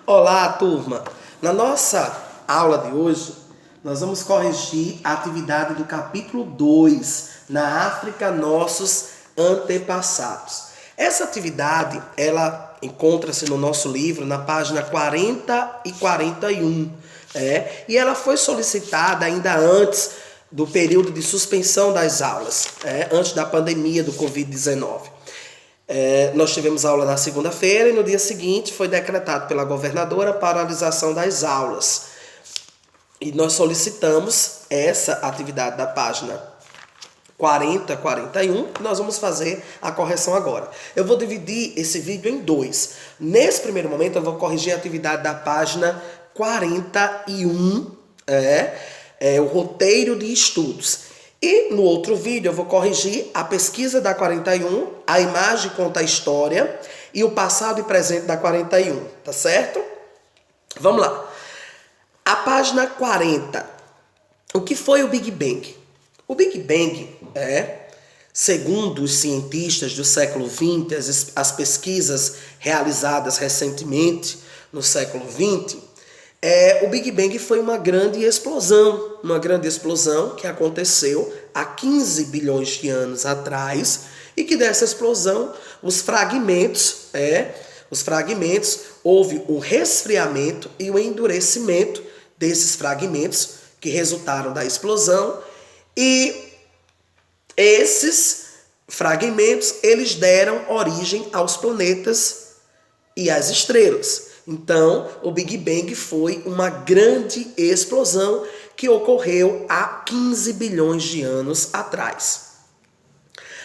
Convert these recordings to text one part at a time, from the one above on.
Olá, turma! Na nossa aula de hoje, nós vamos corrigir a atividade do capítulo 2, na África, nossos antepassados. Essa atividade, ela encontra-se no nosso livro, na página 40 e 41, e ela foi solicitada ainda antes do período de suspensão das aulas, antes da pandemia do Covid-19. Nós tivemos aula na segunda-feira e no dia seguinte foi decretado pela governadora a paralisação das aulas. E nós solicitamos essa atividade da página 40, 41, e nós vamos fazer a correção agora. Eu vou dividir esse vídeo em dois. Nesse primeiro momento eu vou corrigir a atividade da página 41, o roteiro de estudos. E no outro vídeo eu vou corrigir a pesquisa da 41, a imagem conta a história e o passado e presente da 41, tá certo? Vamos lá. A página 40. O que foi o Big Bang? O Big Bang segundo os cientistas do século XX, as pesquisas realizadas recentemente no século XX, o Big Bang foi uma grande explosão que aconteceu há 15 bilhões de anos atrás e que dessa explosão os fragmentos, houve um resfriamento e um endurecimento desses fragmentos que resultaram da explosão e esses fragmentos eles deram origem aos planetas e às estrelas. Então, o Big Bang foi uma grande explosão que ocorreu há 15 bilhões de anos atrás.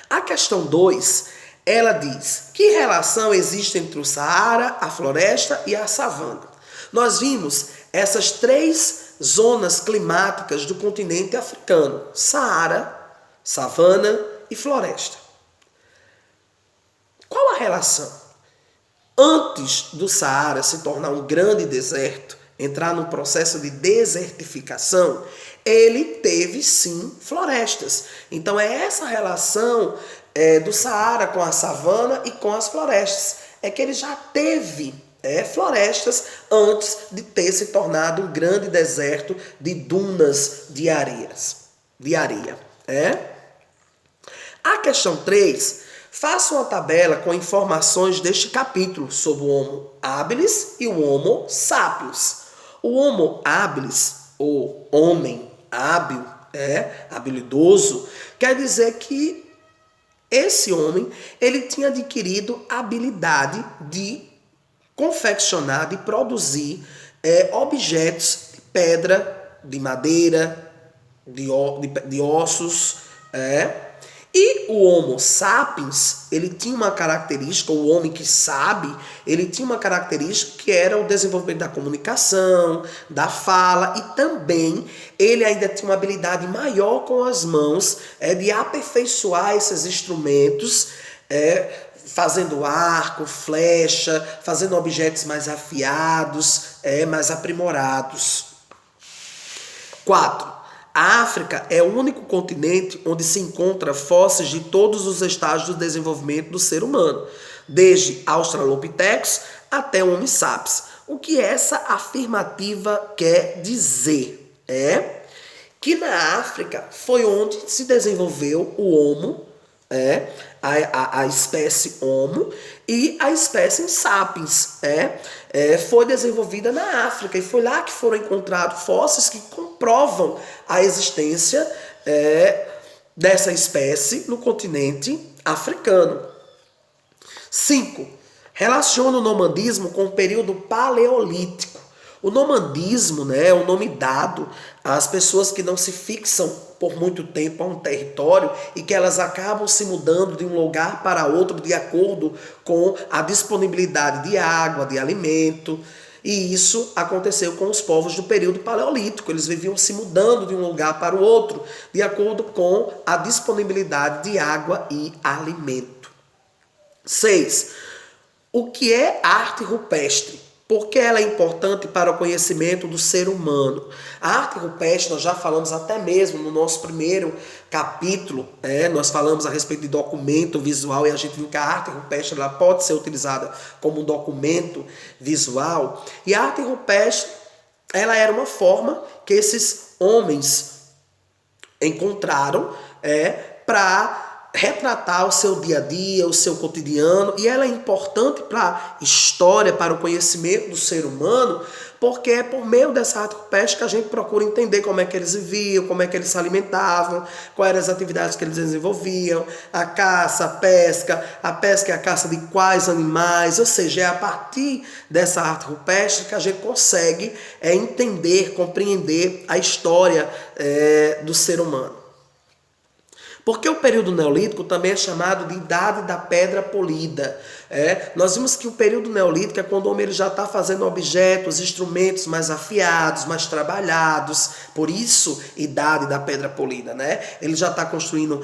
A questão 2, ela diz: que relação existe entre o Saara, a floresta e a savana? Nós vimos essas três zonas climáticas do continente africano: Saara, savana e floresta. Qual a relação? Antes do Saara se tornar um grande deserto, entrar num processo de desertificação, ele teve sim florestas. Então é essa relação do Saara com a savana e com as florestas. É que ele já teve florestas antes de ter se tornado um grande deserto de dunas de areia. A questão 3... faça uma tabela com informações deste capítulo sobre o Homo habilis e o Homo sapiens. O Homo habilis, ou homem hábil, habilidoso, quer dizer que esse homem ele tinha adquirido a habilidade de confeccionar, de produzir objetos de pedra, de madeira, de ossos, E o Homo sapiens, ele tinha uma característica, o homem que sabe, ele tinha uma característica que era o desenvolvimento da comunicação, da fala, e também ele ainda tinha uma habilidade maior com as mãos, de aperfeiçoar esses instrumentos, fazendo arco, flecha, fazendo objetos mais afiados, mais aprimorados. 4. A África é o único continente onde se encontra fósseis de todos os estágios do desenvolvimento do ser humano, desde Australopithecus até o Homo sapiens. O que essa afirmativa quer dizer? Que na África foi onde se desenvolveu o Homo, a espécie Homo, e a espécie Sapiens foi desenvolvida na África, e foi lá que foram encontrados fósseis que comprovam a existência dessa espécie no continente africano. 5. Relaciona o nomadismo com o período paleolítico. O nomadismo é o nome dado às pessoas que não se fixam por muito tempo a um território e que elas acabam se mudando de um lugar para outro de acordo com a disponibilidade de água, de alimento. E isso aconteceu com os povos do período paleolítico. Eles viviam se mudando de um lugar para o outro de acordo com a disponibilidade de água e alimento. 6. O que é arte rupestre? Por que ela é importante para o conhecimento do ser humano? A arte rupestre, nós já falamos até mesmo no nosso primeiro capítulo, nós falamos a respeito de documento visual e a gente viu que a arte rupestre ela pode ser utilizada como um documento visual. E a arte rupestre, ela era uma forma que esses homens encontraram para retratar o seu dia a dia, o seu cotidiano, e ela é importante para a história, para o conhecimento do ser humano, porque é por meio dessa arte rupestre que a gente procura entender como é que eles viviam, como é que eles se alimentavam, quais eram as atividades que eles desenvolviam, a caça, a pesca é a caça de quais animais, ou seja, é a partir dessa arte rupestre que a gente consegue entender, compreender a história do ser humano. Porque o período neolítico também é chamado de Idade da Pedra Polida. Nós vimos que o período neolítico é quando o homem ele já está fazendo objetos, instrumentos mais afiados, mais trabalhados. Por isso, Idade da Pedra Polida. Ele já está construindo,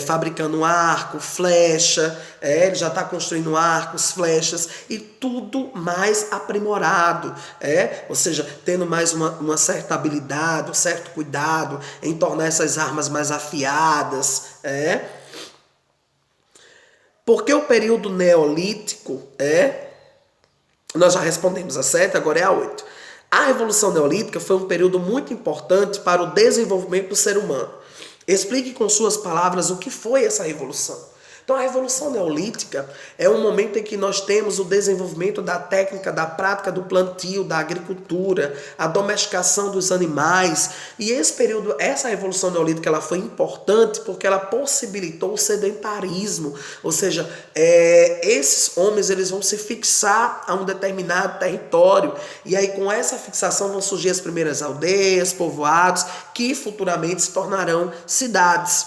fabricando arco, flecha, ele já está construindo arcos, flechas e tudo mais aprimorado. Ou seja, tendo mais uma certa habilidade, um certo cuidado em tornar essas armas mais afiadas. Porque o período neolítico nós já respondemos a 7, agora é a 8. A Revolução Neolítica foi um período muito importante para o desenvolvimento do ser humano. Explique com suas palavras o que foi essa revolução. Então a Revolução Neolítica é um momento em que nós temos o desenvolvimento da técnica, da prática do plantio, da agricultura, a domesticação dos animais. E esse período, essa Revolução Neolítica, ela foi importante porque ela possibilitou o sedentarismo. Ou seja, esses homens eles vão se fixar a um determinado território. E aí com essa fixação vão surgir as primeiras aldeias, povoados, que futuramente se tornarão cidades.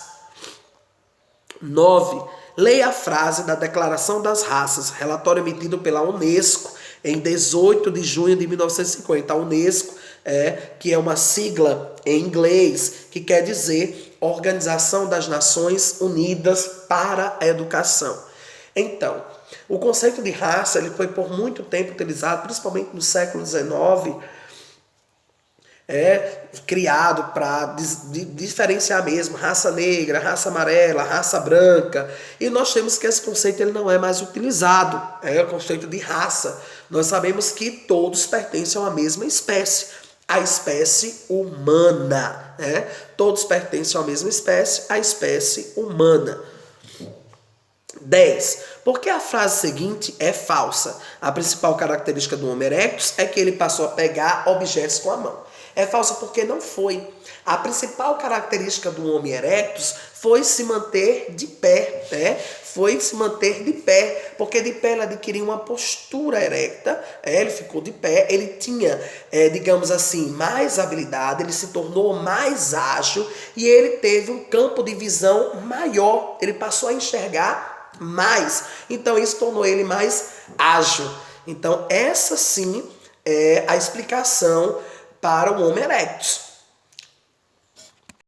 9. Leia a frase da Declaração das Raças, relatório emitido pela Unesco em 18 de junho de 1950. A Unesco, que é uma sigla em inglês, que quer dizer Organização das Nações Unidas para a Educação. Então, o conceito de raça ele foi por muito tempo utilizado, principalmente no século XIX, criado para diferenciar mesmo raça negra, raça amarela, raça branca. E nós temos que esse conceito ele não é mais utilizado. É o conceito de raça. Nós sabemos que todos pertencem a uma mesma espécie, a espécie humana. Todos pertencem à mesma espécie, a espécie humana. 10. Porque a frase seguinte é falsa. A principal característica do Homo erectus é que ele passou a pegar objetos com a mão. É falsa porque não foi. A principal característica do Homo erectus foi se manter de pé, Foi se manter de pé, porque de pé ele adquiriu uma postura erecta, ele ficou de pé, ele tinha, digamos assim, mais habilidade, ele se tornou mais ágil e ele teve um campo de visão maior, ele passou a enxergar mais, então isso tornou ele mais ágil. Então essa sim é a explicação para o Homo erectus.